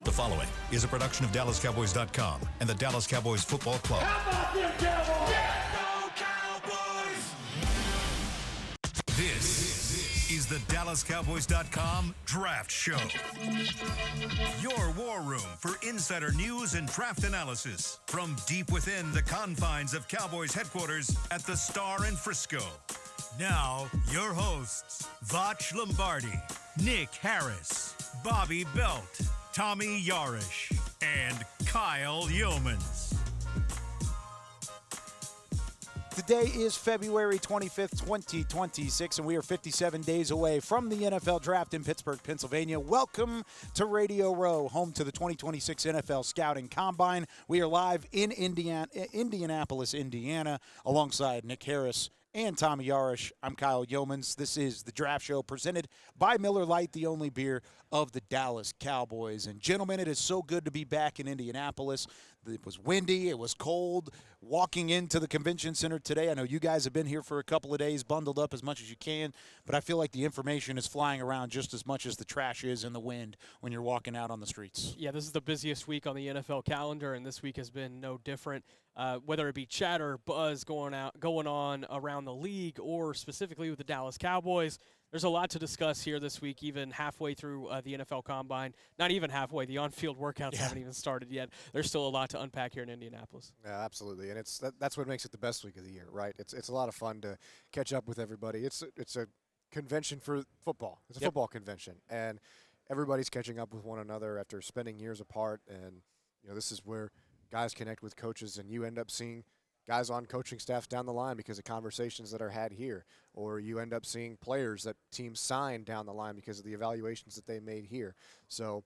The following is a production of DallasCowboys.com and the Dallas Cowboys Football Club. How about them Cowboys? Yeah, go Cowboys! This is the DallasCowboys.com Draft Show. Your war room for insider news and draft analysis from deep within the confines of Cowboys headquarters at the Star in Frisco. Now, your hosts, Vach Lombardi, Nick Harris, Bobby Belt, Tommy Yarrish, and Kyle Youmans. Today is February 25th, 2026, and we are 57 days away from the NFL Draft in Pittsburgh, Pennsylvania. Welcome to Radio Row, home to the 2026 NFL Scouting Combine. We are live in Indianapolis, Indiana, alongside Nick Harris and Tommy Yarrish. I'm Kyle Youmans. This is the Draft Show presented by Miller Lite, the only beer of the Dallas Cowboys. And gentlemen, it is so good to be back in Indianapolis. It was windy. It was cold. Walking into the convention center today, I know you guys have been here for a couple of days, bundled up as much as you can, but I feel like the information is flying around just as much as the trash is in the wind when you're walking out on the streets. Yeah, this is the busiest week on the NFL calendar, and this week has been no different. Whether it be chatter, buzz going on around the league, or specifically with the Dallas Cowboys, there's a lot to discuss here this week, even halfway through the NFL Combine. Not even halfway. The on-field workouts haven't even started yet. There's still a lot to unpack here in Indianapolis. Yeah, absolutely, and that's what makes it the best week of the year, right? It's a lot of fun to catch up with everybody. It's a convention for football. It's a football convention, and everybody's catching up with one another after spending years apart. And this is where guys connect with coaches, and you end up seeing guys on coaching staffs down the line because of conversations that are had here, or you end up seeing players that teams sign down the line because of the evaluations that they made here. So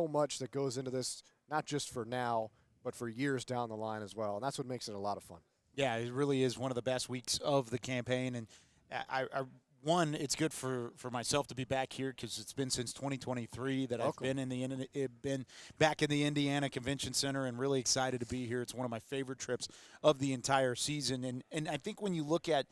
much that goes into this, not just for now, but for years down the line as well, and that's what makes it a lot of fun. Yeah, it really is one of the best weeks of the campaign, and One, it's good for myself to be back here because it's been since 2023 that I've been back in the Indiana Convention Center, and really excited to be here. It's one of my favorite trips of the entire season. And I think when you look at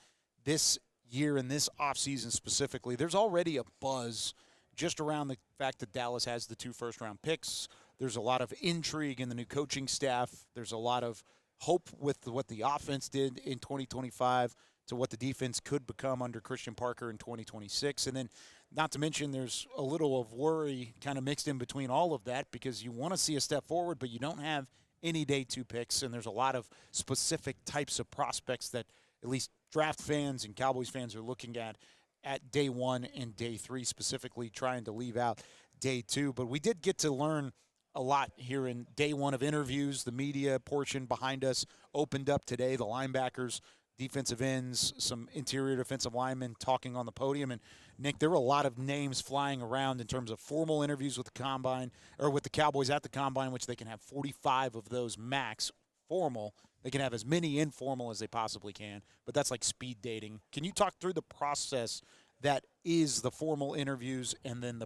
this year and this offseason specifically, there's already a buzz just around the fact that Dallas has the 2 first-round picks. There's a lot of intrigue in the new coaching staff. There's a lot of hope with what the offense did in 2025 to what the defense could become under Christian Parker in 2026. And then not to mention there's a little of worry kind of mixed in between all of that because you want to see a step forward, but you don't have any day 2 picks, and there's a lot of specific types of prospects that at least draft fans and Cowboys fans are looking at day 1 and day 3, specifically trying to leave out day 2. But we did get to learn a lot here in day 1 of interviews. The media portion behind us opened up today. The linebackers, defensive ends, some interior defensive linemen talking on the podium. And, Nick, there were a lot of names flying around in terms of formal interviews with the Combine, or with the Cowboys at the Combine, which they can have 45 of those max formal. They can have as many informal as they possibly can, but that's like speed dating. Can you talk through the process that is the formal interviews and then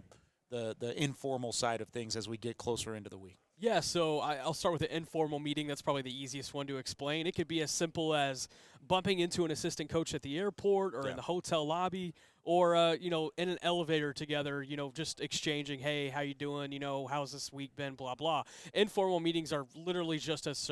the informal side of things as we get closer into the week? Yeah, so I'll start with the informal meeting. That's probably the easiest one to explain. It could be as simple as bumping into an assistant coach at the airport or in the hotel lobby, or in an elevator together, just exchanging, hey, how you doing? How's this week been? Blah, blah. Informal meetings are literally just as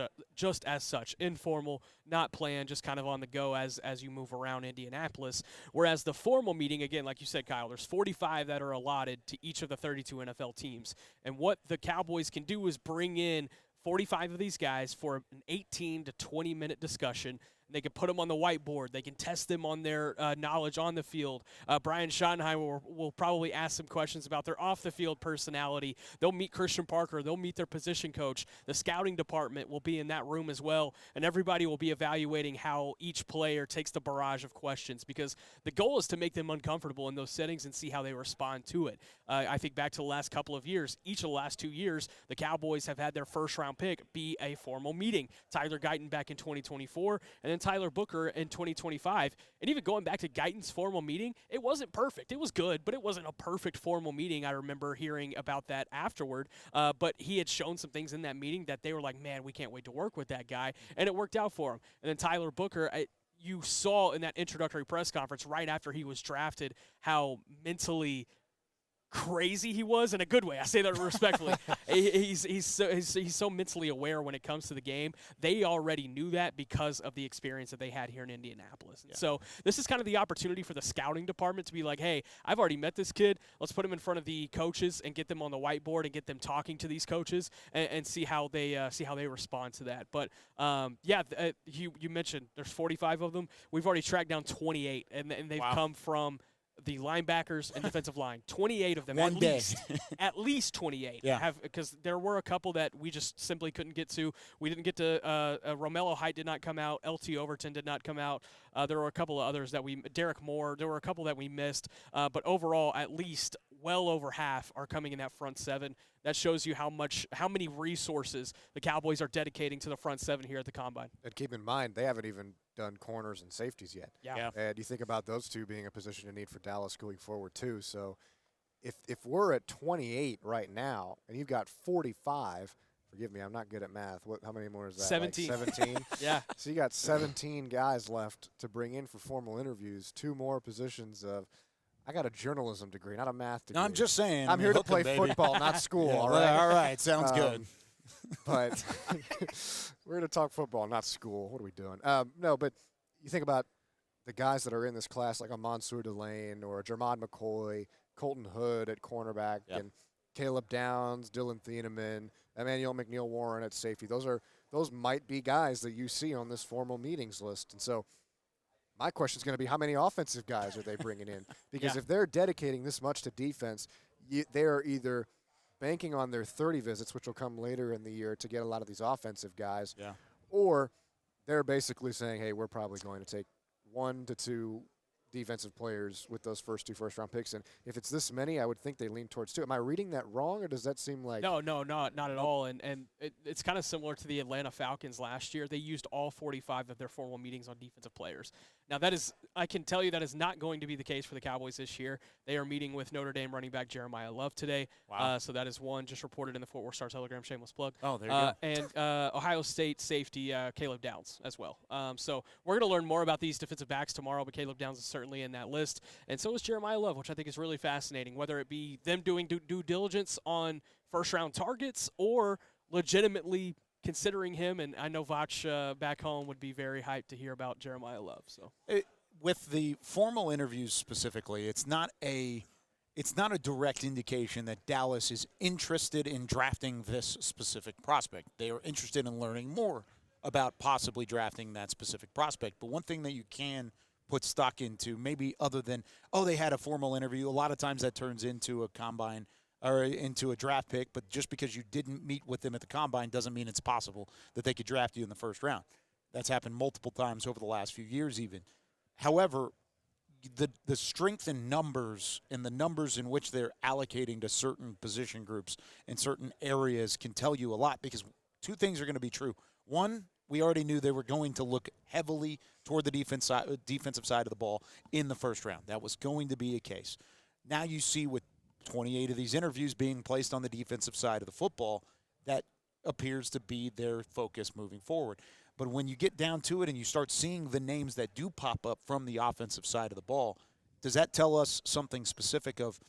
such. Informal, not planned, just kind of on the go as you move around Indianapolis. Whereas the formal meeting, again, like you said, Kyle, there's 45 that are allotted to each of the 32 NFL teams. And what the Cowboys can do is bring in 45 of these guys for an 18 to 20-minute discussion. They can put them on the whiteboard. They can test them on their knowledge on the field. Brian Schottenheimer will probably ask some questions about their off-the-field personality. They'll meet Christian Parker. They'll meet their position coach. The scouting department will be in that room as well, and everybody will be evaluating how each player takes the barrage of questions, because the goal is to make them uncomfortable in those settings and see how they respond to it. I think back to the last couple of years, each of the last 2 years, the Cowboys have had their first-round pick be a formal meeting. Tyler Guyton back in 2024, and then Tyler Booker in 2025. And even going back to Guyton's formal meeting, it wasn't perfect. It was good, but it wasn't a perfect formal meeting. I remember hearing about that afterward. But he had shown some things in that meeting that they were like, man, we can't wait to work with that guy. And it worked out for him. And then Tyler Booker, you saw in that introductory press conference right after he was drafted how mentally crazy he was in a good way. I say that respectfully. he's so mentally aware when it comes to the game. They already knew that because of the experience that they had here in Indianapolis. And so this is kind of the opportunity for the scouting department to be like, hey, I've already met this kid. Let's put him in front of the coaches and get them on the whiteboard and get them talking to these coaches and see how they respond to that. But you mentioned there's 45 of them. We've already tracked down 28, and they've come from the linebackers and defensive line. 28 of them, One day. at least 28. Yeah. Because there were a couple that we just simply couldn't get to. We didn't get to Romello Height did not come out. LT Overton did not come out. There were a couple of others that Derek Moore, there were a couple that we missed. But overall, at least well over half are coming in that front seven. That shows you how many resources the Cowboys are dedicating to the front seven here at the Combine. And keep in mind, they haven't even done corners and safeties yet. Yeah. And you think about those two being a position of need for Dallas going forward too. So if we're at 28 right now and you've got 45, forgive me, I'm not good at math. How many more is that? 17. Like 17? Yeah. So you got 17 guys left to bring in for formal interviews, 2 more positions of I got a journalism degree, not a math degree. No, I'm just saying. I'm here to play football, not school, all right? All right, sounds good. But we're going to talk football, not school. What are we doing? No, but you think about the guys that are in this class, like a Mansour Delane or a Jermod McCoy, Colton Hood at cornerback, and Caleb Downs, Dylan Thieneman, Emmanuel McNeil-Warren at safety. Those might be guys that you see on this formal meetings list. And so my question is going to be, how many offensive guys are they bringing in? Because if they're dedicating this much to defense, they are either banking on their 30 visits, which will come later in the year to get a lot of these offensive guys, or they're basically saying, hey, we're probably going to take 1 to 2 defensive players with those first 2 first-round picks. And if it's this many, I would think they lean towards 2. Am I reading that wrong, or does that seem like – No, not at all. And it's kind of similar to the Atlanta Falcons last year. They used all 45 of their formal meetings on defensive players. Now, I can tell you that is not going to be the case for the Cowboys this year. They are meeting with Notre Dame running back Jeremiah Love today. Wow. So that is one just reported in the Fort Worth Star-Telegram, shameless plug. Oh, there you go. And Ohio State safety Caleb Downs as well. So we're going to learn more about these defensive backs tomorrow, but Caleb Downs is certainly in that list. And so is Jeremiah Love, which I think is really fascinating, whether it be them doing due diligence on first-round targets or legitimately considering him. And I know Vach back home would be very hyped to hear about Jeremiah Love. So with the formal interviews specifically, it's not a direct indication that Dallas is interested in drafting this specific prospect. They are interested in learning more about possibly drafting that specific prospect. But one thing that you can put stock into, maybe other than, they had a formal interview, a lot of times that turns into a combine or into a draft pick, but just because you didn't meet with them at the combine doesn't mean it's possible that they could draft you in the first round. That's happened multiple times over the last few years even. However, the strength in numbers and the numbers in which they're allocating to certain position groups in certain areas can tell you a lot, because 2 things are going to be true. One, we already knew they were going to look heavily toward the defensive side of the ball in the first round. That was going to be a case. Now you see with 28 of these interviews being placed on the defensive side of the football, that appears to be their focus moving forward. But when you get down to it and you start seeing the names that do pop up from the offensive side of the ball, does that tell us something specific of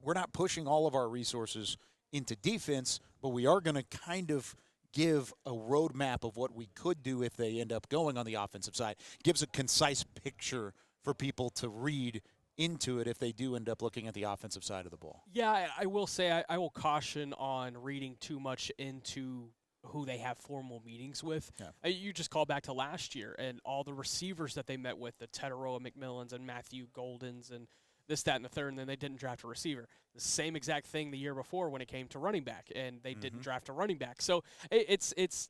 we're not pushing all of our resources into defense, but we are going to kind of give a roadmap of what we could do if they end up going on the offensive side? Gives a concise picture for people to read into it if they do end up looking at the offensive side of the ball. Yeah, I will say I will caution on reading too much into who they have formal meetings with. Yeah. You just call back to last year and all the receivers that they met with, the Tetaroa McMillans and Matthew Goldens and this, that, and the third, and then they didn't draft a receiver. The same exact thing the year before when it came to running back, and they didn't draft a running back. So it's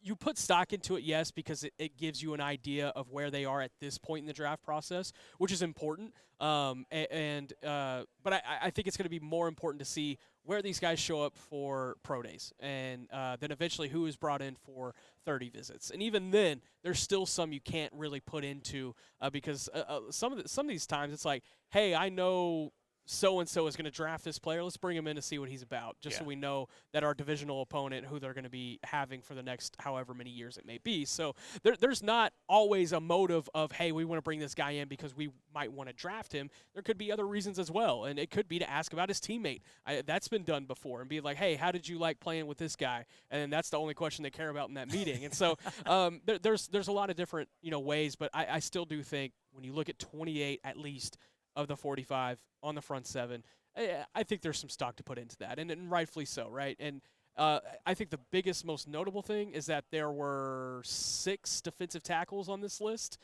you put stock into it, yes, because it gives you an idea of where they are at this point in the draft process, which is important. But I think it's going to be more important to see where these guys show up for pro days, and then eventually who is brought in for 30 visits. And even then, there's still some you can't really put into because some of these times it's like, hey, I know so-and-so is going to draft this player. Let's bring him in to see what he's about, just so we know that our divisional opponent, who they're going to be having for the next however many years it may be. So there's not always a motive of, hey, we want to bring this guy in because we might want to draft him. There could be other reasons as well, and it could be to ask about his teammate. That's been done before, and be like, hey, how did you like playing with this guy? And then that's the only question they care about in that meeting. And so there's a lot of different ways, but I still do think when you look at 28 at least of the 45 on the front seven, I think there's some stock to put into that, and rightfully so, right? And I think the biggest, most notable thing is that there were 6 defensive tackles on this list,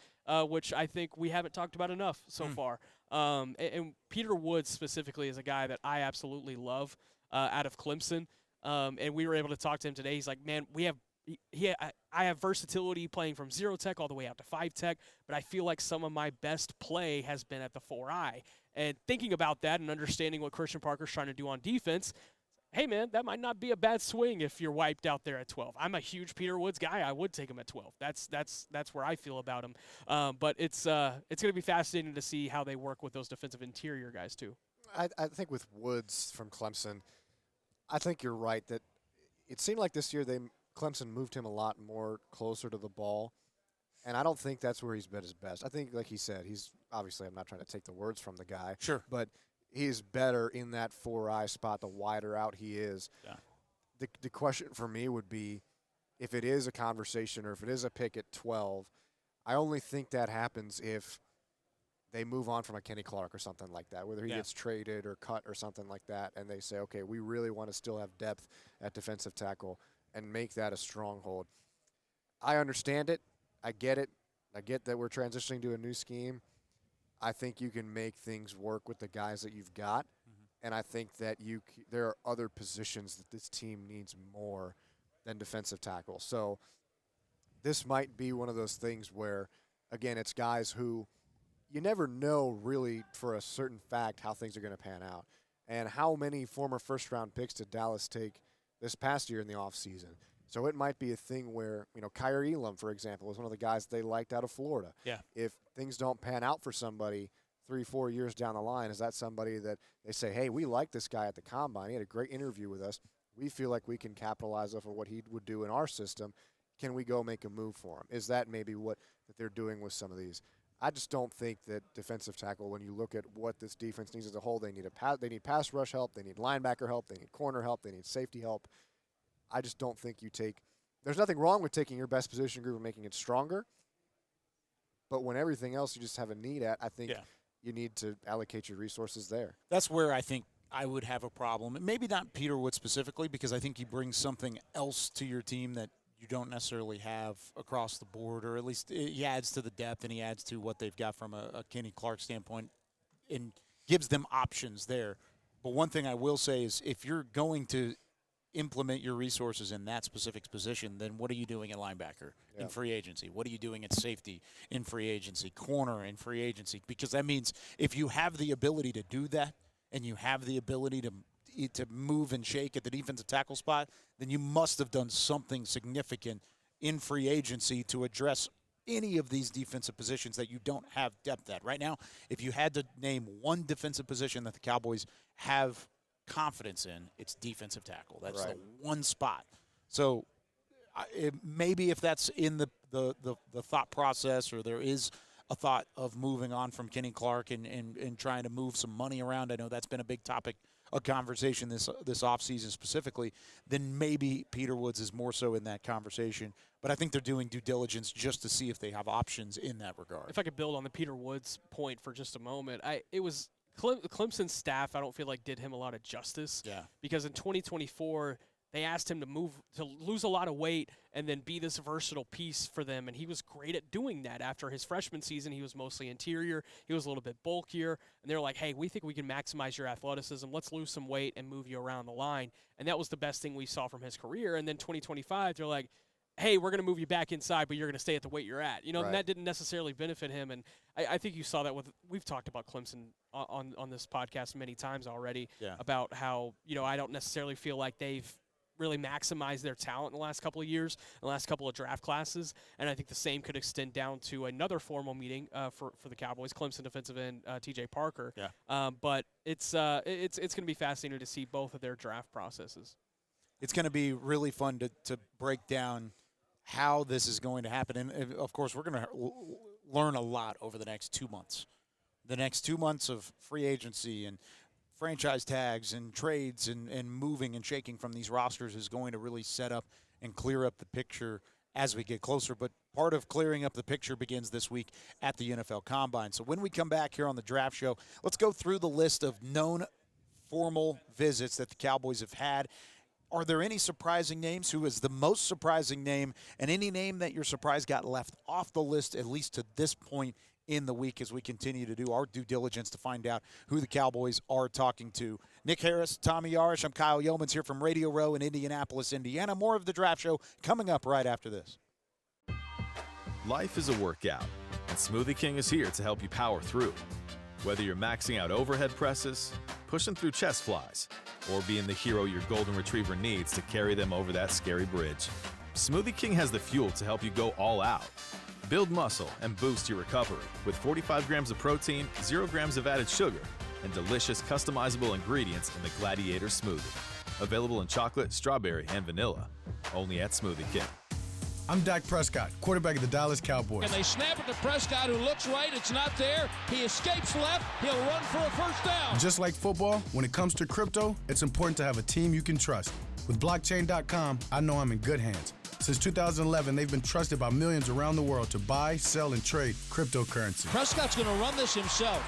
which I think we haven't talked about enough so far. And Peter Woods specifically is a guy that I absolutely love out of Clemson, and we were able to talk to him today. He's like, man, I have versatility playing from 0 tech all the way out to 5 tech, but I feel like some of my best play has been at the 4i. And thinking about that and understanding what Christian Parker's trying to do on defense, hey, man, that might not be a bad swing if you're wiped out there at 12. I'm a huge Peter Woods guy. I would take him at 12. That's where I feel about him. But it's going to be fascinating to see how they work with those defensive interior guys too. I think with Woods from Clemson, I think you're right that it seemed like this year Clemson moved him a lot more closer to the ball, and I don't think that's where he's been his best. I think, like he said, he's obviously, I'm not trying to take the words from the guy. Sure. But he's better in that 4i spot the wider out he is. Yeah. The question for me would be, if it is a conversation or if it is a pick at 12, I only think that happens if they move on from a Kenny Clark or something like that, whether he gets traded or cut or something like that, and they say, okay, we really want to still have depth at defensive tackle and make that a stronghold. I understand it. I get it. I get that we're transitioning to a new scheme. I think you can make things work with the guys that you've got, and I think that there are other positions that this team needs more than defensive tackle. So this might be one of those things where, again, it's guys who you never know really for a certain fact how things are going to pan out. And how many former first-round picks did Dallas take this past year in the offseason? So it might be a thing where, Kyrie Elam, for example, was one of the guys they liked out of Florida. Yeah. If things don't pan out for somebody 3-4 years down the line, is that somebody that they say, hey, we like this guy at the Combine. He had a great interview with us. We feel like we can capitalize off of what he would do in our system. Can we go make a move for him? Is that maybe what that they're doing with some of these? I just don't think that defensive tackle, when you look at what this defense needs as a whole, they need pass rush help, they need linebacker help, they need corner help, they need safety help. I just don't think there's nothing wrong with taking your best position group and making it stronger, but when everything else you just have a need at, I think you need to allocate your resources there. That's where I think I would have a problem. Maybe not Peter Wood specifically, because I think he brings something else to your team that you don't necessarily have across the board, or at least he adds to the depth and he adds to what they've got from a Kenny Clark standpoint and gives them options there. But one thing I will say is, if you're going to implement your resources in that specific position, then what are you doing at linebacker in free agency? What are you doing at safety in free agency, corner in free agency? Because that means if you have the ability to do that and you have the ability to move and shake at the defensive tackle spot, then you must have done something significant in free agency to address any of these defensive positions that you don't have depth at. Right now, if you had to name one defensive position that the Cowboys have confidence in, it's defensive tackle. That's the one spot. So maybe if that's in the thought process, or there is a thought of moving on from Kenny Clark and trying to move some money around, I know that's been a big topic of conversation this offseason specifically, then maybe Peter Woods is more so in that conversation. But I think they're doing due diligence just to see if they have options in that regard. If I could build on the Peter Woods point for just a moment, it was Clemson's staff, I don't feel like, did him a lot of justice. Yeah. Because in 2024, they asked him to lose a lot of weight and then be this versatile piece for them, and he was great at doing that. After his freshman season, he was mostly interior. He was a little bit bulkier, and they were like, hey, we think we can maximize your athleticism. Let's lose some weight and move you around the line. And that was the best thing we saw from his career. And then 2025, they're like, hey, we're going to move you back inside, but you're going to stay at the weight you're at. And that didn't necessarily benefit him. And I think you saw that we've talked about Clemson on this podcast many times already about how, I don't necessarily feel like they've really maximize their talent in the last couple of years, the last couple of draft classes, and I think the same could extend down to another formal meeting for the Cowboys, Clemson defensive end T.J. Parker. Yeah. But it's going to be fascinating to see both of their draft processes. It's going to be really fun to break down how this is going to happen, and of course, we're going to learn a lot over the next 2 months. The next 2 months of free agency and franchise tags and trades and moving and shaking from these rosters is going to really set up and clear up the picture as we get closer. But part of clearing up the picture begins this week at the NFL Combine. So when we come back here on the Draft Show, let's go through the list of known formal visits that the Cowboys have had. Are there any surprising names? Who is the most surprising name? And any name that you're surprised got left off the list, at least to this point in the week, as we continue to do our due diligence to find out who the Cowboys are talking to. Nick Harris, Tommy Yarrish, I'm Kyle Youmans here from Radio Row in Indianapolis, Indiana. More of the Draft Show coming up right after this. Life is a workout, and Smoothie King is here to help you power through. Whether you're maxing out overhead presses, pushing through chest flies, or being the hero your golden retriever needs to carry them over that scary bridge, Smoothie King has the fuel to help you go all out. Build muscle and boost your recovery with 45 grams of protein, 0 grams of added sugar, and delicious customizable ingredients in the Gladiator Smoothie. Available in chocolate, strawberry, and vanilla. Only at Smoothie King. I'm Dak Prescott, quarterback of the Dallas Cowboys. And they snap it to Prescott, who looks right. It's not there. He escapes left. He'll run for a first down. Just like football, when it comes to crypto, it's important to have a team you can trust. With blockchain.com, I know I'm in good hands. Since 2011, they've been trusted by millions around the world to buy, sell, and trade cryptocurrency. Prescott's going to run this himself.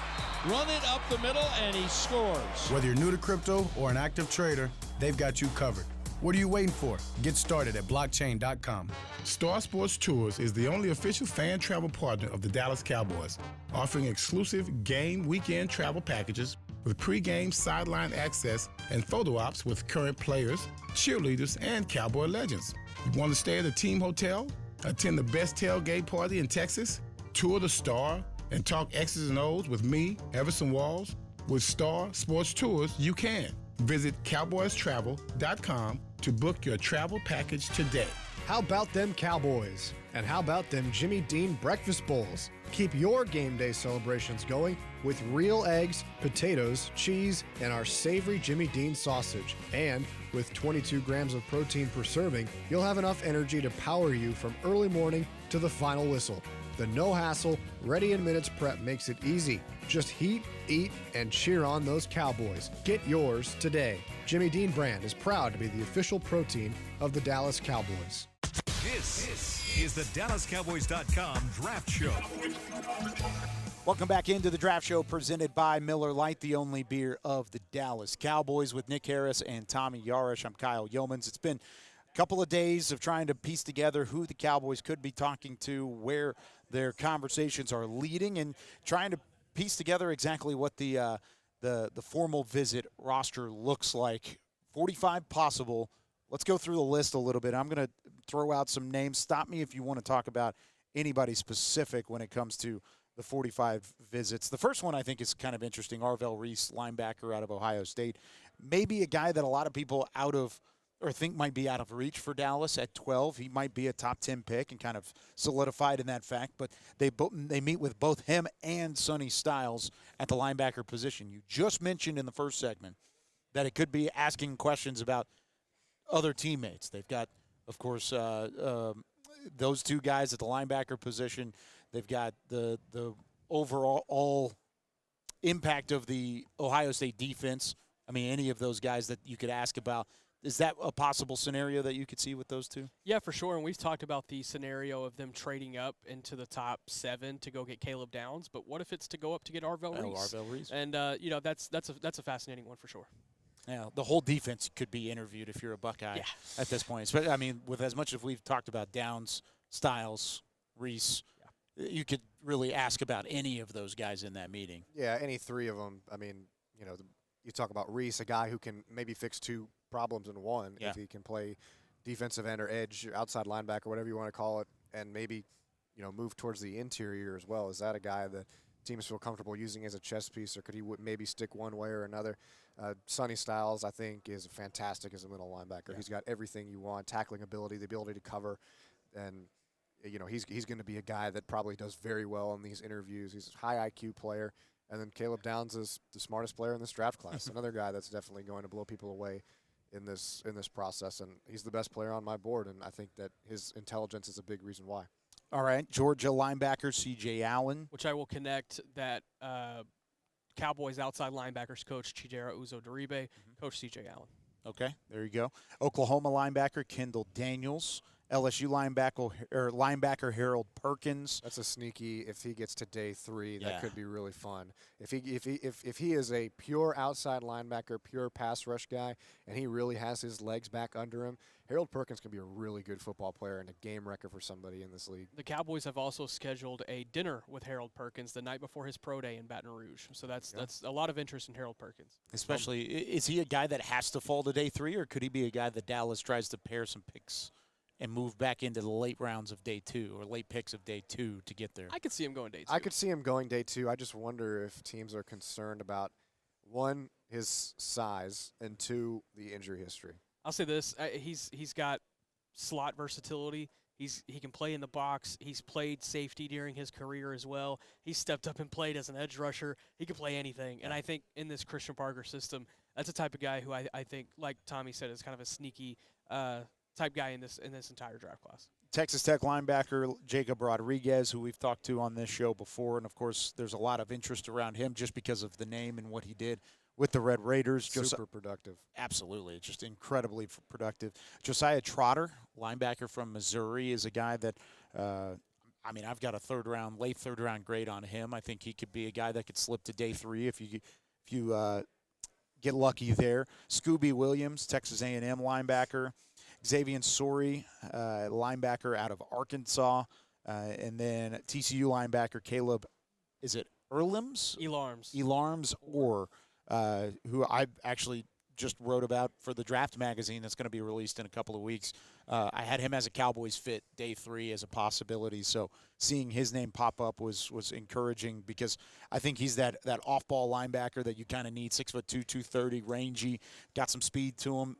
Run it up the middle, and he scores. Whether you're new to crypto or an active trader, they've got you covered. What are you waiting for? Get started at blockchain.com. Star Sports Tours is the only official fan travel partner of the Dallas Cowboys, offering exclusive game weekend travel packages with pre-game sideline access and photo ops with current players, cheerleaders, and Cowboy legends. You want to stay at a team hotel, attend the best tailgate party in Texas, tour the Star, and talk X's and O's with me, Everson Walls? With Star Sports Tours, you can. Visit cowboystravel.com to book your travel package today. How about them Cowboys? And how about them Jimmy Dean breakfast bowls? Keep your game day celebrations going with real eggs, potatoes, cheese, and our savory Jimmy Dean sausage. And with 22 grams of protein per serving, you'll have enough energy to power you from early morning to the final whistle. The no-hassle, ready-in-minutes prep makes it easy. Just heat, eat, and cheer on those Cowboys. Get yours today. Jimmy Dean brand is proud to be the official protein of the Dallas Cowboys. This is the DallasCowboys.com Draft Show. Welcome back into the Draft Show presented by Miller Lite, the only beer of the Dallas Cowboys, with Nick Harris and Tommy Yarrish. I'm Kyle Youmans. It's been a couple of days of trying to piece together who the Cowboys could be talking to, where their conversations are leading, and trying to piece together exactly what the formal visit roster looks like. 45 possible. Let's go through the list a little bit. I'm going to throw out some names. Stop me if you want to talk about anybody specific when it comes to the 45 visits. The first one I think is kind of interesting. Arvell Reese, linebacker out of Ohio State. Maybe a guy that a lot of people think might be out of reach for Dallas at 12. He might be a top 10 pick and kind of solidified in that fact. But they meet with both him and Sonny Styles at the linebacker position. You just mentioned in the first segment that it could be asking questions about other teammates. They've got, of course, those two guys at the linebacker position. They've got the overall impact of the Ohio State defense. I mean, any of those guys that you could ask about. Is that a possible scenario that you could see with those two? Yeah, for sure. And we've talked about the scenario of them trading up into the top 7 to go get Caleb Downs. But what if it's to go up to get Arvell Reese? Arvell Reese. And that's a fascinating one for sure. Yeah, the whole defense could be interviewed if you're a Buckeye at this point. But, I mean, with as much as we've talked about Downs, Styles, Reese, you could really ask about any of those guys in that meeting. Yeah, any three of them. I mean, you talk about Reese, a guy who can maybe fix two problems in one if he can play defensive end or edge, or outside linebacker, whatever you want to call it, and maybe, move towards the interior as well. Is that a guy that teams feel comfortable using as a chess piece, or could he maybe stick one way or another? Sonny Styles, I think, is fantastic as a middle linebacker. Yeah. He's got everything you want: tackling ability, the ability to cover, and he's going to be a guy that probably does very well in these interviews. He's a high IQ player. And then Caleb Downs is the smartest player in this draft class. Another guy that's definitely going to blow people away in this process, and he's the best player on my board, and I think that his intelligence is a big reason why. All right, Georgia linebacker C.J. Allen. Which I will connect that Cowboys outside linebackers coach Chidera Uzo-Diribe, coach C.J. Allen. Okay, there you go. Oklahoma linebacker Kendall Daniels. LSU linebacker Harold Perkins. That's a sneaky. If he gets to day 3, that Yeah. could be really fun. If he is a pure outside linebacker, pure pass rush guy, and he really has his legs back under him, Harold Perkins can be a really good football player and a game wrecker for somebody in this league. The Cowboys have also scheduled a dinner with Harold Perkins the night before his pro day in Baton Rouge. So that's a lot of interest in Harold Perkins. Especially, is he a guy that has to fall to day 3, or could he be a guy that Dallas tries to pair some picks and move back into the late rounds of day 2 or late picks of day 2 to get there? I could see him going day 2. I could see him going day 2. I just wonder if teams are concerned about, 1, his size, and 2, the injury history. I'll say this: he's got slot versatility. He can play in the box. He's played safety during his career as well. He stepped up and played as an edge rusher. He can play anything. And I think in this Christian Parker system, that's the type of guy who I think, like Tommy said, is kind of a sneaky type guy in this entire draft class. Texas Tech linebacker Jacob Rodriguez, who we've talked to on this show before, and of course there's a lot of interest around him just because of the name and what he did with the Red Raiders. Super productive. Absolutely, just incredibly productive. Josiah Trotter, linebacker from Missouri, is a guy that I've got a late third round grade on him. I think he could be a guy that could slip to day 3 if you get lucky there. Scooby Williams, Texas A&M linebacker. Xavier Sori, linebacker out of Arkansas. And then TCU linebacker Caleb, is it Elarms? Elarms, or who I actually just wrote about for the Draft magazine that's going to be released in a couple of weeks. I had him as a Cowboys fit day 3 as a possibility. So seeing his name pop up was encouraging, because I think he's that off-ball linebacker that you kind of need, 6'2", 230, rangy, got some speed to him.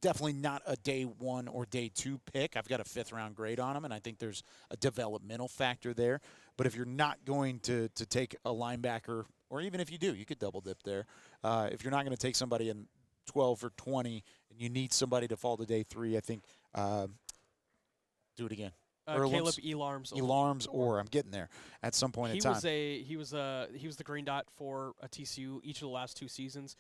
Definitely not a day 1 or day 2 pick. I've got a 5th-round grade on him, and I think there's a developmental factor there. But if you're not going to take a linebacker, or even if you do, you could double dip there. If you're not going to take somebody in 12 or 20 and you need somebody to fall to day 3, I think do it again. Caleb Elarms. Elarms, or I'm getting there at some point in time. He was the green dot for TCU each of the last 2 seasons.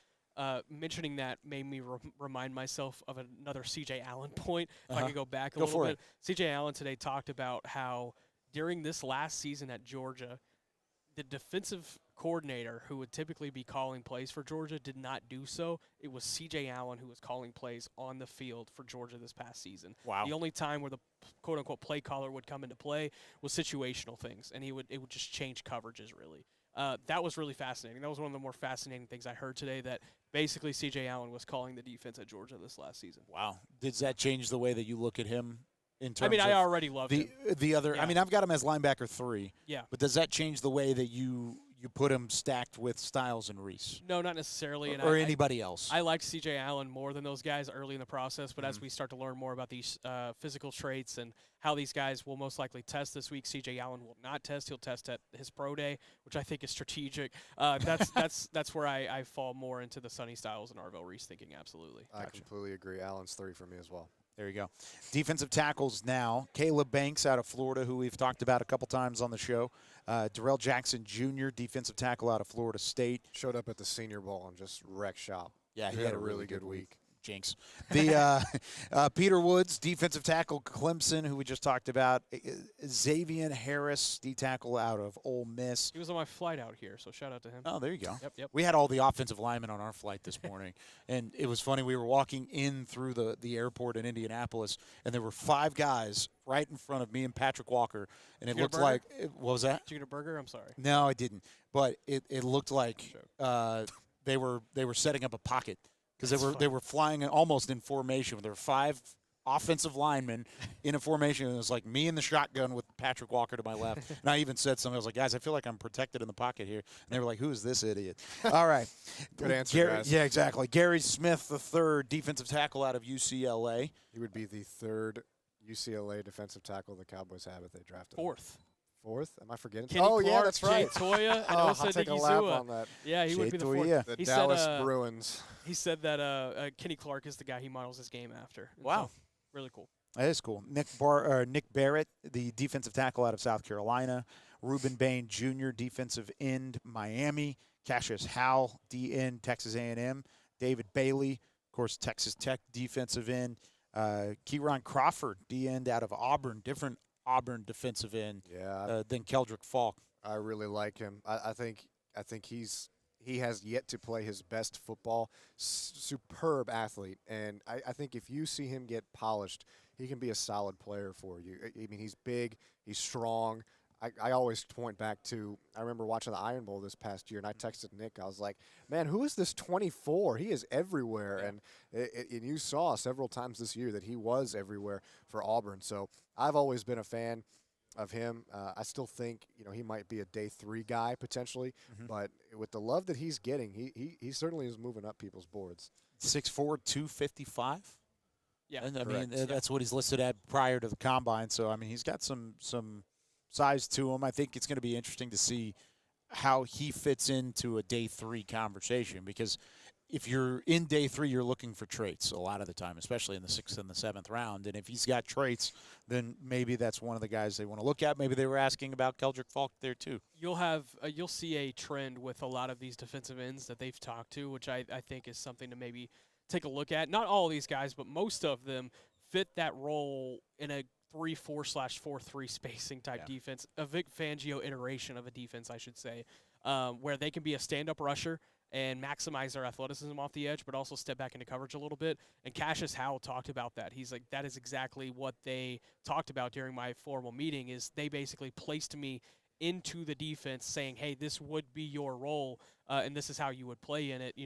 Mentioning that made me remind myself of another C.J. Allen point. If I could go back a little bit. C.J. Allen today talked about how during this last season at Georgia, the defensive coordinator who would typically be calling plays for Georgia did not do so. It was C.J. Allen who was calling plays on the field for Georgia this past season. Wow. The only time where the quote-unquote play caller would come into play was situational things, and it would just change coverages, really. That was really fascinating. That was one of the more fascinating things I heard today, that basically C.J. Allen was calling the defense at Georgia this last season. Wow. Does that change the way that you look at him in terms I already loved him. The other, Yeah. I've got him as linebacker 3. Yeah. But does that change the way that you put him stacked with Styles and Reese? No, not necessarily. Or anybody else? I liked C.J. Allen more than those guys early in the process, but as we start to learn more about these physical traits and how these guys will most likely test this week, C.J. Allen will not test. He'll test at his pro day, which I think is strategic. That's where I fall more into the Sonny Styles and Arvell Reese thinking, absolutely. I completely agree. Allen's 3 for me as well. There you go. Defensive tackles now. Caleb Banks out of Florida, who we've talked about a couple times on the show. Darrell Jackson Jr., defensive tackle out of Florida State. Showed up at the Senior Bowl and just wrecked shop. Yeah, he had a really good week. Jinx. The Peter Woods, defensive tackle, Clemson, who we just talked about. Xavier Harris, D-tackle out of Ole Miss. He was on my flight out here, so shout out to him. Oh, there you go. Yep. We had all the offensive linemen on our flight this morning, and it was funny. We were walking in through the airport in Indianapolis, and there were 5 guys right in front of me and Patrick Walker, and it looked like – what was that? Did you get a burger? I'm sorry. No, I didn't. But it looked like they were setting up a pocket, because they were flying almost in formation. There were 5 offensive linemen in a formation. And it was like me in the shotgun with Patrick Walker to my left. And I even said something. I was like, guys, I feel like I'm protected in the pocket here. And they were like, who is this idiot? All right. Good answer, guys. Yeah, exactly. Gary Smith III, defensive tackle out of UCLA. He would be the third UCLA defensive tackle the Cowboys have if they drafted him. Fourth? Am I forgetting? Kenny Clark, yeah, that's right. Jay Toya, and I'll Osa take a lap on Digizua. that. Yeah, he would be the fourth. Toya. The He Dallas said, Bruins. He said that Kenny Clark is the guy he models his game after. And Wow. so, really cool. That is cool. Nick Barrett, the defensive tackle out of South Carolina. Reuben Bain Jr., defensive end, Miami. Cassius Howell, D-end, Texas A&M. David Bailey, of course, Texas Tech defensive end. Kieran Crawford, D-end out of Auburn, different Auburn defensive end than Keldrick Falk. I really like him. I think he has yet to play his best football. Superb athlete, and I think if you see him get polished, he can be a solid player for you. I mean, he's big, he's strong. I always point back to, I remember watching the Iron Bowl this past year, and I texted Nick. I was like, man, who is this 24? He is everywhere. Yeah. And you saw several times this year that he was everywhere for Auburn. So I've always been a fan of him. I still think, he might be a day 3 guy potentially, but with the love that he's getting, he certainly is moving up people's boards. 6'4", 255? Yeah, and, correct. That's what he's listed at prior to the combine. So, he's got some size to him. I think it's going to be interesting to see how he fits into a day 3 conversation, because if you're in day 3, you're looking for traits a lot of the time, especially in the 6th and the 7th round. And if he's got traits, then maybe that's one of the guys they want to look at. Maybe they were asking about Keldrick Falk there too. You'll see a trend with a lot of these defensive ends that they've talked to, which I think is something to maybe take a look at. Not all of these guys, but most of them fit that role in a 3-4/4-3 spacing type defense, a Vic Fangio iteration of a defense, I should say, where they can be a stand-up rusher and maximize their athleticism off the edge, but also step back into coverage a little bit. And Cassius Howell talked about that. He's like, that is exactly what they talked about during my formal meeting, is they basically placed me into the defense saying, hey, this would be your role, and this is how you would play in it.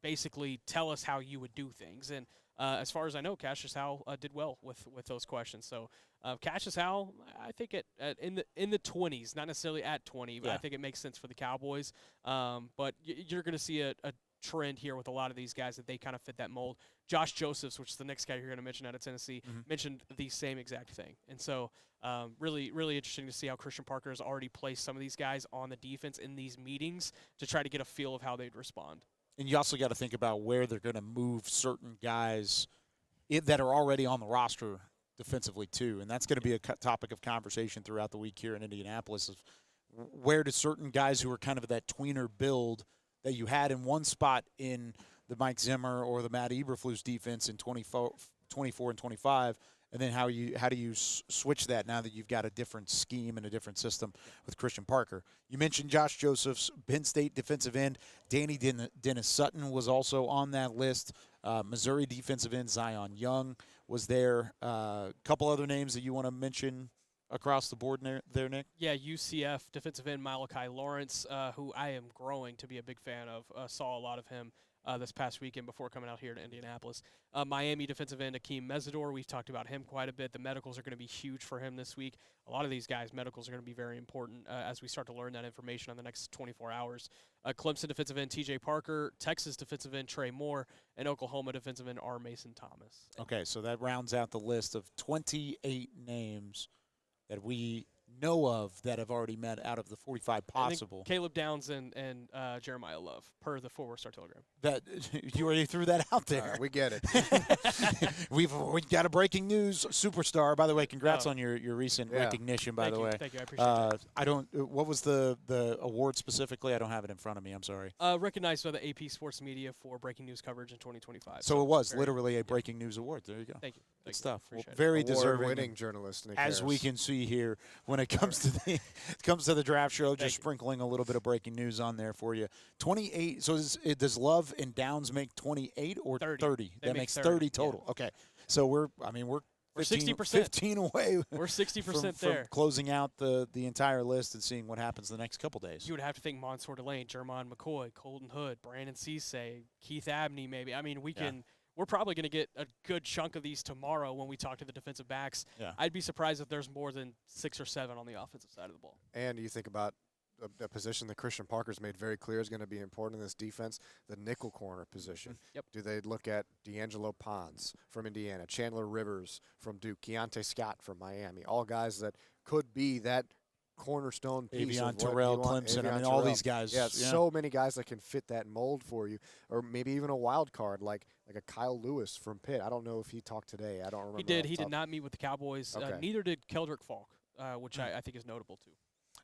Basically tell us how you would do things. And as far as I know, Cassius Howell did well with those questions. So Cassius Howell, I think in the 20s, not necessarily at 20, but I think it makes sense for the Cowboys. But you're going to see a trend here with a lot of these guys that they kind of fit that mold. Josh Josephs, which is the next guy you're going to mention out of Tennessee, mentioned the same exact thing. And so really, really interesting to see how Christian Parker has already placed some of these guys on the defense in these meetings to try to get a feel of how they'd respond. And you also got to think about where they're going to move certain guys that are already on the roster defensively too. And that's going to be a topic of conversation throughout the week here in Indianapolis, of where do certain guys who are kind of that tweener build that you had in one spot in the Mike Zimmer or the Matt Eberflus defense in 24 and 25, and then how do you switch that now that you've got a different scheme and a different system with Christian Parker? You mentioned Josh Josephs, Penn State defensive end. Danny Dennis Sutton was also on that list. Missouri defensive end Zion Young was there. A couple other names that you want to mention across the board there, Nick? Yeah, UCF defensive end Malachi Lawrence, who I am growing to be a big fan of. Saw a lot of him this past weekend before coming out here to Indianapolis. Miami defensive end Akeem Mesidor, we've talked about him quite a bit. The medicals are going to be huge for him this week. A lot of these guys' medicals are going to be very important as we start to learn that information on the next 24 hours. Clemson defensive end TJ Parker, Texas defensive end Trey Moore, and Oklahoma defensive end R. Mason Thomas. Okay, so that rounds out the list of 28 names that we know of that have already met out of the 45 possible. Caleb Downs and Jeremiah Love, per the 4-star Telegram. That you already threw that out there. We get it. We've got a breaking news superstar. By the way, congrats on your recent recognition. By the way, thank you. I appreciate that. What was the award specifically? I don't have it in front of me. I'm sorry. Recognized by the AP Sports Media for breaking news coverage in 2025. So it was literally a breaking news award. There you go. Thank you. Good stuff. Well, it. Very deserving. Award-winning journalist, Nick as Harris. we can see here when it comes to the draft show. Just sprinkling a little bit of breaking news on there for you. 28. So does Love and Downs make 28 or 30? That makes 30 total. Yeah. Okay. So we're 60%. 15 away. We're 60% from closing out the entire list and seeing what happens the next couple days. You would have to think Mansour Delane, Jermon McCoy, Colton Hood, Brandon Cisse, Keith Abney maybe. I mean, we can we're probably going to get a good chunk of these tomorrow when we talk to the defensive backs. Yeah. I'd be surprised if there's more than 6 or 7 on the offensive side of the ball. And you think about a position that Christian Parker's made very clear is going to be important in this defense, the nickel corner position. Yep. Do they look at D'Angelo Pons from Indiana, Chandler Rivers from Duke, Keontae Scott from Miami, all guys that could be that cornerstone piece Avion of what Terrell, you want. Clemson, Avion I mean, all Terrell. these guys. Yeah, so many guys that can fit that mold for you, or maybe even a wild card like a Kyle Lewis from Pitt. I don't know if he talked today. I don't remember. He did. He did not meet with the Cowboys. Okay. Neither did Keldrick Falk, which I think is notable too.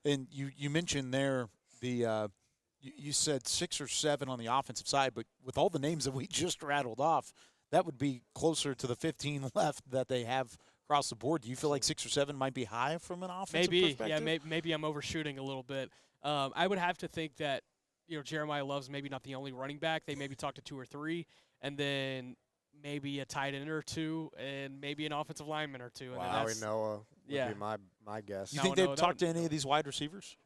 And you mentioned there you said 6 or 7 on the offensive side, but with all the names that we just rattled off, that would be closer to the 15 left that they have across the board. Do you feel like 6 or 7 might be high from an offensive perspective? Yeah, maybe I'm overshooting a little bit. I would have to think that Jeremiah Love's maybe not the only running back. They maybe talk to 2 or 3, and then maybe a tight end or 2, and maybe an offensive lineman or 2. And Howie Noah would be my guess. You think they've talked to any of these wide receivers?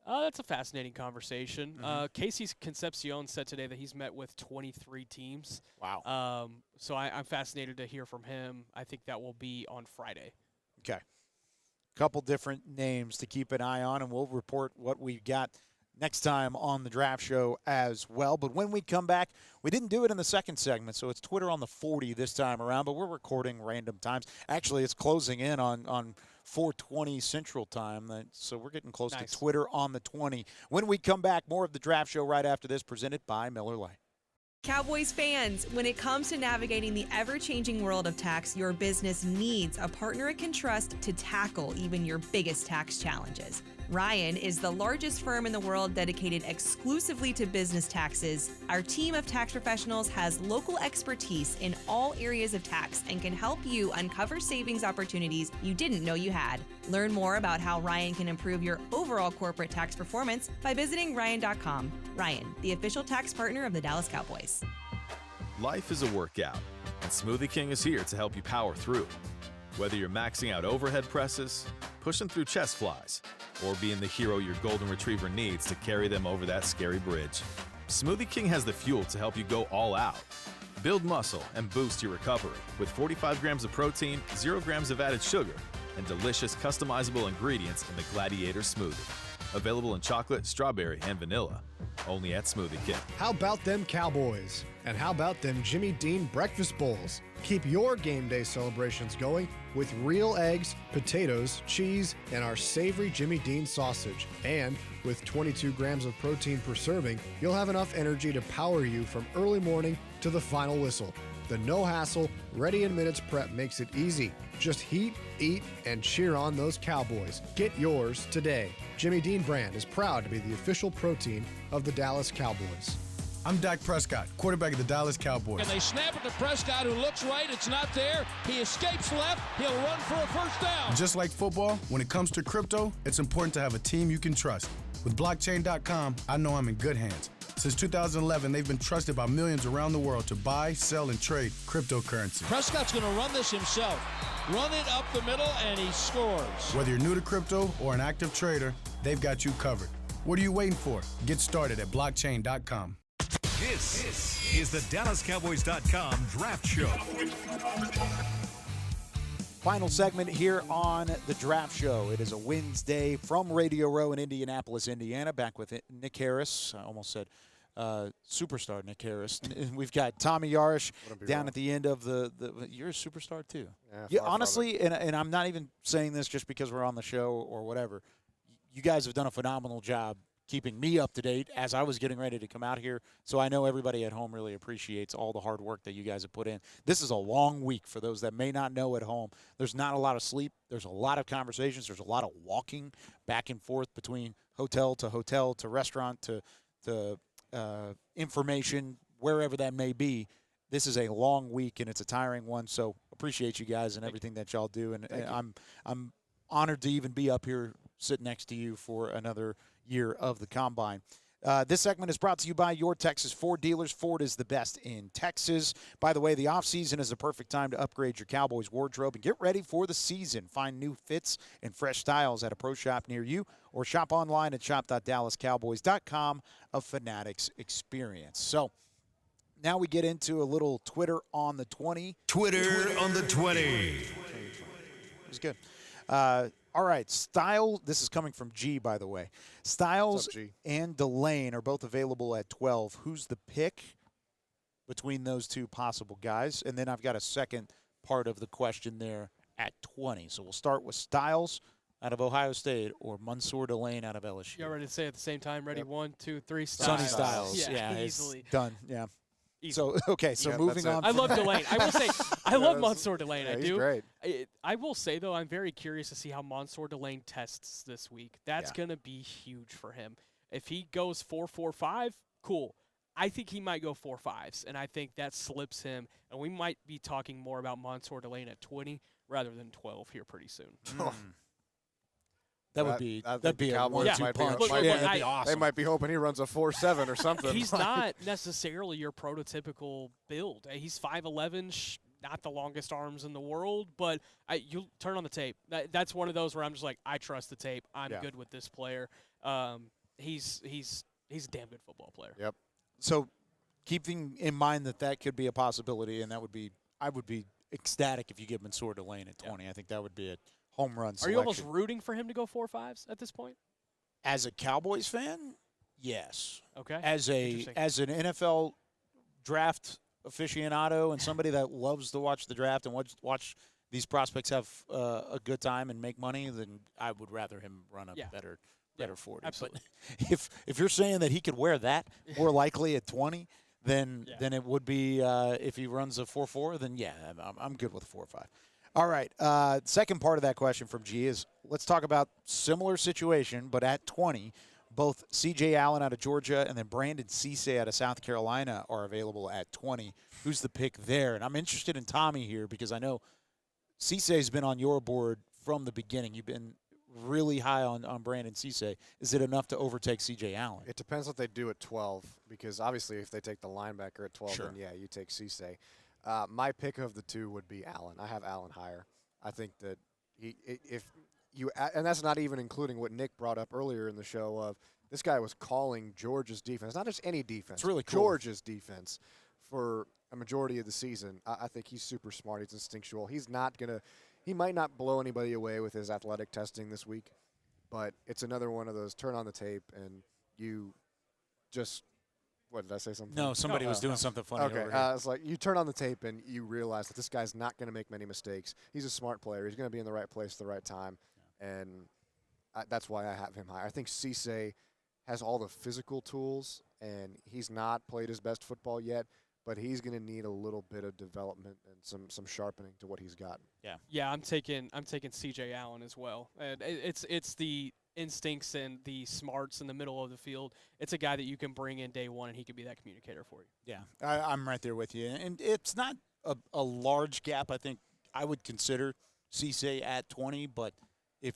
That's a fascinating conversation. Casey Concepcion said today that he's met with 23 teams. Wow. So I'm fascinated to hear from him. I think that will be on Friday. Okay. Couple different names to keep an eye on, and we'll report what we've got next time on the draft show as well. But when we come back, we didn't do it in the second segment, so it's Twitter on the 40 this time around, but we're recording random times. Actually, it's closing in on 4:20 Central Time, so we're getting close to Twitter on the 20. When we come back, more of the draft show right after this, presented by Miller Lite. Cowboys fans, when it comes to navigating the ever-changing world of tax, your business needs a partner it can trust to tackle even your biggest tax challenges. Ryan is the largest firm in the world dedicated exclusively to business taxes. Our team of tax professionals has local expertise in all areas of tax and can help you uncover savings opportunities you didn't know you had. Learn more about how Ryan can improve your overall corporate tax performance by visiting Ryan.com. Ryan, the official tax partner of the Dallas Cowboys. Life is a workout, and Smoothie King is here to help you power through. Whether you're maxing out overhead presses, pushing through chest flies, or being the hero your golden retriever needs to carry them over that scary bridge, Smoothie King has the fuel to help you go all out. Build muscle and boost your recovery with 45 grams of protein, 0 grams of added sugar, and delicious customizable ingredients in the Gladiator Smoothie. Available in chocolate, strawberry, and vanilla. Only at Smoothie King. How about them Cowboys? And how about them Jimmy Dean breakfast bowls? Keep your game day celebrations going with real eggs, potatoes, cheese, and our savory Jimmy Dean sausage. And with 22 grams of protein per serving, you'll have enough energy to power you from early morning to the final whistle. The no-hassle, ready-in-minutes prep makes it easy. Just heat, eat, and cheer on those Cowboys. Get yours today. Jimmy Dean brand is proud to be the official protein of the Dallas Cowboys. I'm Dak Prescott, quarterback of the Dallas Cowboys. And they snap it to Prescott, who looks right. It's not there. He escapes left. He'll run for a first down. Just like football, when it comes to crypto, it's important to have a team you can trust. With blockchain.com, I know I'm in good hands. Since 2011, they've been trusted by millions around the world to buy, sell, and trade cryptocurrency. Prescott's going to run this himself. Run it up the middle, and he scores. Whether you're new to crypto or an active trader, they've got you covered. What are you waiting for? Get started at blockchain.com. This is the DallasCowboys.com Draft Show. Final segment here on the Draft Show. It is a Wednesday from Radio Row in Indianapolis, Indiana. Back with Nick Harris. I almost said superstar Nick Harris. And we've got Tommy Yarrish down at the end of the you're a superstar too. Yeah, honestly, and I'm not even saying this just because we're on the show or whatever. You guys have done a phenomenal job keeping me up to date as I was getting ready to come out here. So I know everybody at home really appreciates all the hard work that you guys have put in. This is a long week for those that may not know at home. There's not a lot of sleep. There's a lot of conversations. There's a lot of walking back and forth between hotel to restaurant to information, wherever that may be. This is a long week, and it's a tiring one. So appreciate you guys and everything that y'all do. And I'm honored to even be up here sitting next to you for another year of the Combine. This segment is brought to you by your Texas Ford dealers. Ford is the best in Texas. By the way, the offseason is the perfect time to upgrade your Cowboys wardrobe and get ready for the season. Find new fits and fresh styles at a pro shop near you or shop online at shop.dallascowboys.com, a Fanatics experience. So now we get into a little Twitter on the 20. Twitter on the 20. It was good. All right, Styles. This is coming from G, by the way. Styles What's up, G? and Delane are both available at 12. Who's the pick between those two possible guys? And then I've got a second part of the question there at 20. So we'll start with Styles out of Ohio State or Mansour Delane out of LSU. You ready to say it at the same time? Ready? Yep. 1, 2, 3. Styles. Sonny Styles. Yeah, easily. it's done. Yeah. Easily. So, okay, so Yeah, moving that's on. I love Delane. I will say, I love that's- Mansour Delane. Yeah, I he's do. great. I will say, though, I'm very curious to see how Mansour Delane tests this week. That's going to be huge for him. If he goes 4.45, cool. I think he might go 4.5s, and I think that slips him. And we might be talking more about Mansour Delane at 20 rather than 12 here pretty soon. That would be I think that'd be the a Cowboys one-two might be- punch. Look, Yeah, look, that'd be I- awesome. They might be hoping he runs a 4.7 or something. He's not necessarily your prototypical build. He's 5'11", not the longest arms in the world, but you turn on the tape. That's one of those where I'm just like, I trust the tape. I'm good with this player. He's a damn good football player. Yep. So, keeping in mind that could be a possibility, and I would be ecstatic if you give Mansour Delane at 20. I think that would be a home run Are selection. you almost rooting for him to go 4.5s at this point? As a Cowboys fan, yes. Okay. As Interesting. an NFL draft aficionado and somebody that loves to watch the draft and watch these prospects have a good time and make money, then I would rather him run a better 40. Absolutely. But if you're saying that he could wear that more likely at 20, then it would be if he runs a 4.4, then I'm good with a 4.5. All right. Second part of that question from G is let's talk about similar situation, but at 20, both C.J. Allen out of Georgia and then Brandon Cisse out of South Carolina are available at 20. Who's the pick there? And I'm interested in Tommy here because I know Cisse's been on your board from the beginning. You've been really high on Brandon Cisse. Is it enough to overtake C.J. Allen? It depends what they do at 12, because obviously if they take the linebacker at 12, Sure. then you take Cisse. My pick of the two would be Allen. I have Allen higher. I think that and that's not even including what Nick brought up earlier in the show of this guy was calling Georgia's defense, not just any defense. It's really cool. Georgia's defense for a majority of the season. I think he's super smart. He's instinctual. He might not blow anybody away with his athletic testing this week, but it's another one of those turn on the tape and you just – what, did I say something? No, somebody was doing something funny Okay, over here. it's like you turn on the tape and you realize that this guy's not going to make many mistakes. He's a smart player. He's going to be in the right place at the right time, and that's why I have him high. I think Cisse has all the physical tools, and he's not played his best football yet, but he's going to need a little bit of development and some sharpening to what he's got. Yeah, I'm taking C.J. Allen as well. And it's the instincts and the smarts in the middle of the field. It's a guy that you can bring in day one, and he could be that communicator for you. Yeah, I'm right there with you. And it's not a large gap. I think I would consider Cisse at 20, but if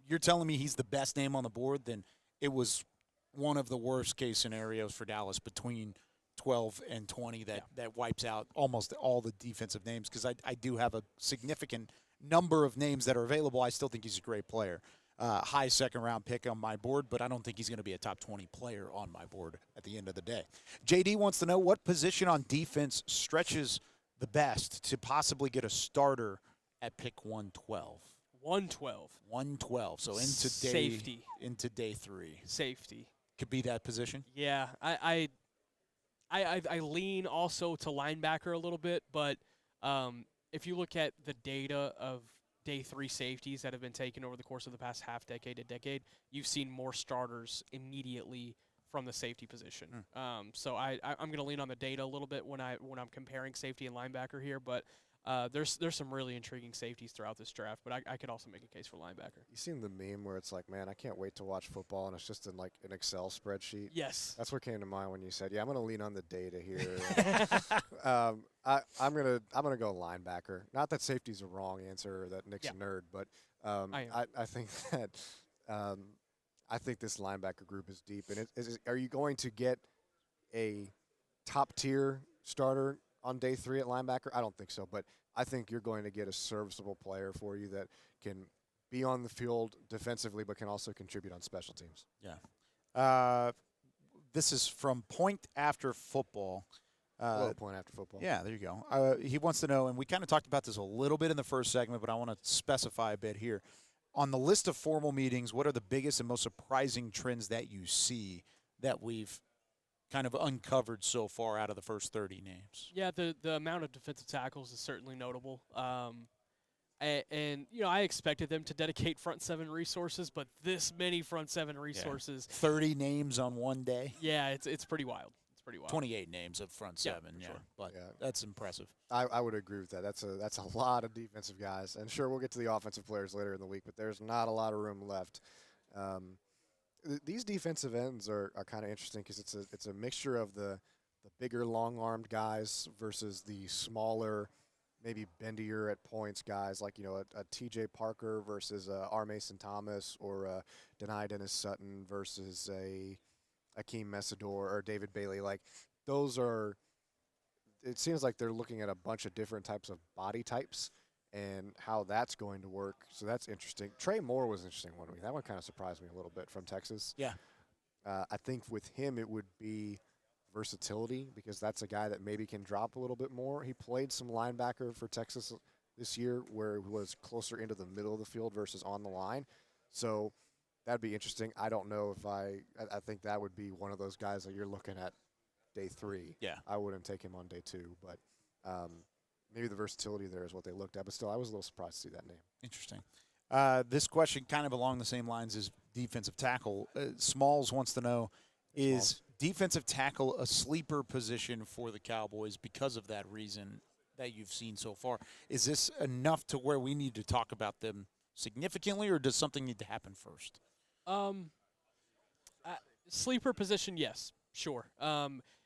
you're telling me he's the best name on the board, then it was one of the worst case scenarios for Dallas between 12 and 20 that wipes out almost all the defensive names, because I do have a significant number of names that are available. I still think he's a great player. High second-round pick on my board, but I don't think he's going to be a top 20 player on my board at the end of the day. JD wants to know what position on defense stretches the best to possibly get a starter at pick 112. 112. 112. So into day 3. Safety. Could be that position? Yeah, I lean also to linebacker a little bit, but if you look at the data of day 3 safeties that have been taken over the course of the past half decade to decade, you've seen more starters immediately from the safety position. So I'm going to lean on the data a little bit when I'm comparing safety and linebacker here, but there's some really intriguing safeties throughout this draft, but I could also make a case for linebacker. You seen the meme where it's like, man, I can't wait to watch football, and it's just in like an Excel spreadsheet? Yes. That's what came to mind when you said, I'm going to lean on the data here. I'm gonna go linebacker. Not that safety's a wrong answer or that Nick's a nerd, but I think that I think this linebacker group is deep. And are you going to get a top tier starter on day 3 at linebacker? I don't think so, but I think you're going to get a serviceable player for you that can be on the field defensively but can also contribute on special teams. Yeah. This is from Point After Football. Low point after football. Yeah, there you go. He wants to know, and we kind of talked about this a little bit in the first segment, but I want to specify a bit here. On the list of formal meetings, what are the biggest and most surprising trends that you see that we've kind of uncovered so far out of the first 30 names? Yeah, the amount of defensive tackles is certainly notable. And I expected them to dedicate front seven resources, but this many front seven resources. 30 names on one day? Yeah, it's pretty wild. 28 names of front seven, sure. But that's impressive. I would agree with that. That's a lot of defensive guys. And sure, we'll get to the offensive players later in the week, but there's not a lot of room left. These defensive ends are kind of interesting because it's a mixture of the bigger, long-armed guys versus the smaller, maybe bendier at points guys like, a T.J. Parker versus R. Mason Thomas or a Denai Dennis Sutton versus a Akeem Messidor or David Bailey. Like, those are – it seems like they're looking at a bunch of different types of body types and how that's going to work. So that's interesting. Trey Moore was interesting one week. That one kind of surprised me a little bit from Texas. Yeah. I think with him it would be versatility because that's a guy that maybe can drop a little bit more. He played some linebacker for Texas this year where he was closer into the middle of the field versus on the line. So – that'd be interesting. I don't know if I think that would be one of those guys that you're looking at day 3. Yeah. I wouldn't take him on day 2, but maybe the versatility there is what they looked at. But still, I was a little surprised to see that name. Interesting. This question kind of along the same lines as defensive tackle. Smalls wants to know, is defensive tackle a sleeper position for the Cowboys because of that reason that you've seen so far? Is this enough to where we need to talk about them significantly, or does something need to happen first? Sleeper position, yes, sure.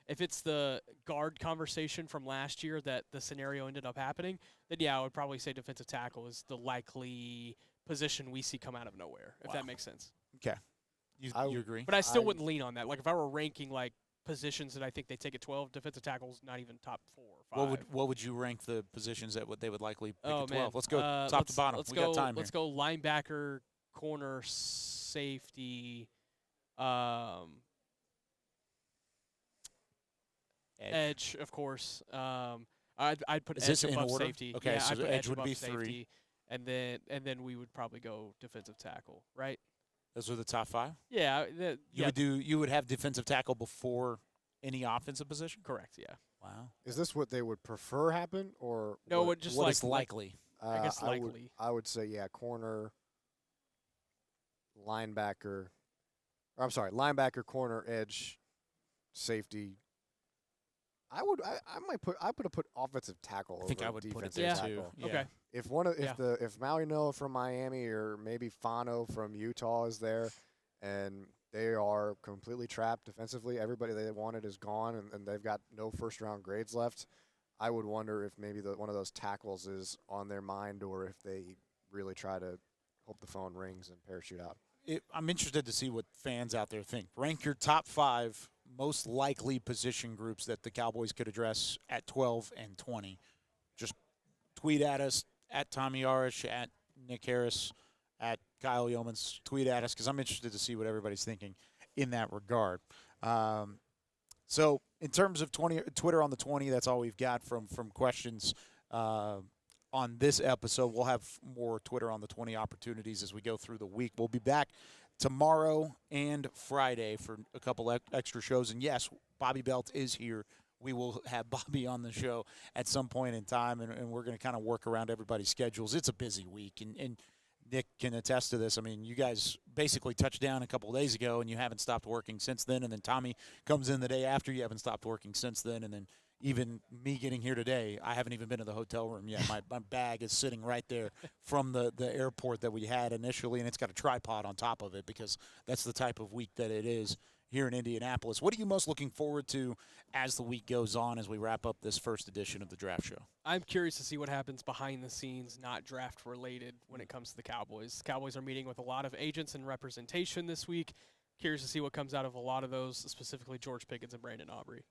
If it's the guard conversation from last year that the scenario ended up happening, then yeah, I would probably say defensive tackle is the likely position we see come out of nowhere, if that makes sense. Okay. You agree? But I still wouldn't lean on that. Like, if I were ranking, like, positions that I think they take at 12, defensive tackle's not even top 4 or 5. What would you rank the positions that they would likely pick at 12? Man. Let's go top to bottom. We got time here. Let's go linebacker, corner, safety, edge, of course. I'd put edge above safety. Okay, yeah, so I'd put edge edge would be safety, 3. and then we would probably go defensive tackle, right? Those are the top 5? Yeah. You would have defensive tackle before any offensive position? Correct, yeah. Wow. Is this what they would prefer happen, or no? what is likely? I guess likely. I would say corner, linebacker. Or I'm sorry, linebacker, corner, edge, safety. I would have put offensive tackle. I think over I would put it defensive there tackle. too. Yeah. Okay. If Maui Noah from Miami or maybe Fano from Utah is there, and they are completely trapped defensively, everybody they wanted is gone, and they've got no first-round grades left, I would wonder if maybe one of those tackles is on their mind, or if they really try to hope the phone rings and parachute out. I'm interested to see what fans out there think. Rank your top 5 most likely position groups that the Cowboys could address at 12 and 20. Just tweet at us, at Tommy Yarrish, at Nick Harris, at Kyle Youmans. Tweet at us because I'm interested to see what everybody's thinking in that regard. So in terms of Twitter on the 20, that's all we've got from questions on this episode. We'll have more Twitter on the 20 opportunities as we go through the week. We'll be back tomorrow and Friday for a couple extra shows. And, yes, Bobby Belt is here. We will have Bobby on the show at some point in time, and we're going to kind of work around everybody's schedules. It's a busy week, and Nick can attest to this. I mean, you guys basically touched down a couple of days ago, and you haven't stopped working since then. And then Tommy comes in the day after. You haven't stopped working since then. And then even me getting here today, I haven't even been to the hotel room yet. My bag is sitting right there from the airport that we had initially, and it's got a tripod on top of it because that's the type of week that it is here in Indianapolis. What are you most looking forward to as the week goes on, as we wrap up this first edition of the Draft Show? I'm curious to see what happens behind the scenes, not draft related, when it comes to the Cowboys. The Cowboys are meeting with a lot of agents and representation this week. Curious to see what comes out of a lot of those, specifically George Pickens and Brandon Aubrey.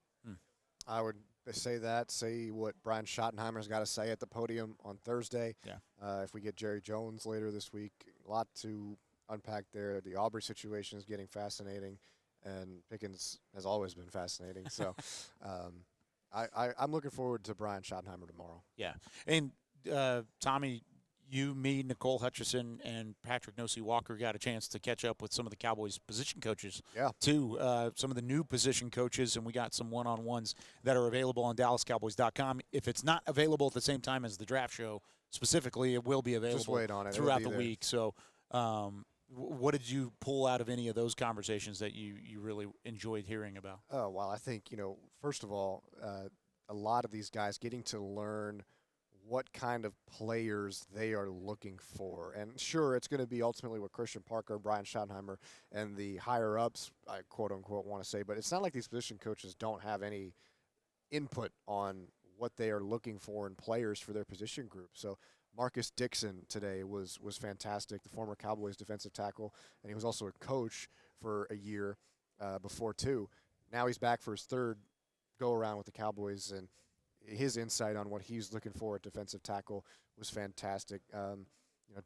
I would say what Brian Schottenheimer's got to say at the podium on Thursday. Yeah. If we get Jerry Jones later this week, a lot to unpack there. The Aubrey situation is getting fascinating, and Pickens has always been fascinating. So I'm looking forward to Brian Schottenheimer tomorrow. Yeah. And, Tommy, you, me, Nicole Hutchison, and Patrick Nosey-Walker got a chance to catch up with some of the Cowboys position coaches, too. Some of the new position coaches, and we got some one-on-ones that are available on DallasCowboys.com. If it's not available at the same time as the draft show, specifically, it will be available Just wait on it. throughout the week. So what did you pull out of any of those conversations that you really enjoyed hearing about? Oh, well, I think, first of all, a lot of these guys getting to learn what kind of players they are looking for. And sure, it's going to be ultimately what Christian Parker, Brian Schottenheimer, and the higher-ups, I quote-unquote want to say, but it's not like these position coaches don't have any input on what they are looking for in players for their position group. So Marcus Dixon today was fantastic, the former Cowboys defensive tackle, and he was also a coach for a year before, too. Now he's back for his third go-around with the Cowboys, and his insight on what he's looking for at defensive tackle was fantastic.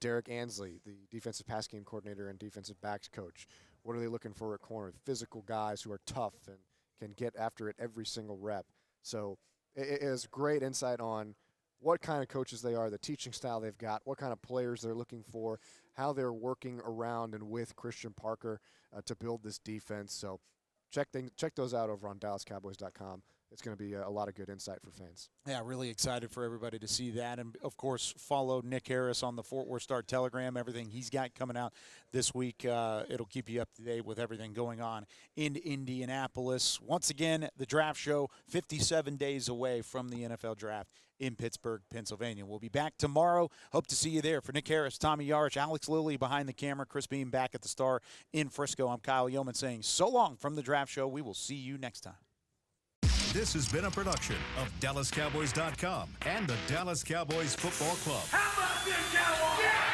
Derek Ansley, the defensive pass game coordinator and defensive backs coach, what are they looking for at corner? Physical guys who are tough and can get after it every single rep. So it is great insight on what kind of coaches they are, the teaching style they've got, what kind of players they're looking for, how they're working around and with Christian Parker to build this defense. So check those out over on DallasCowboys.com. It's going to be a lot of good insight for fans. Yeah, really excited for everybody to see that. And, of course, follow Nick Harris on the Fort Worth Star-Telegram, everything he's got coming out this week. It'll keep you up to date with everything going on in Indianapolis. Once again, the draft show 57 days away from the NFL draft in Pittsburgh, Pennsylvania. We'll be back tomorrow. Hope to see you there. For Nick Harris, Tommy Yarrish, Alex Lilly behind the camera, Chris Beam back at the Star in Frisco. I'm Kyle Youmans saying so long from the draft show. We will see you next time. This has been a production of DallasCowboys.com and the Dallas Cowboys Football Club. How about this, Cowboys? Yeah!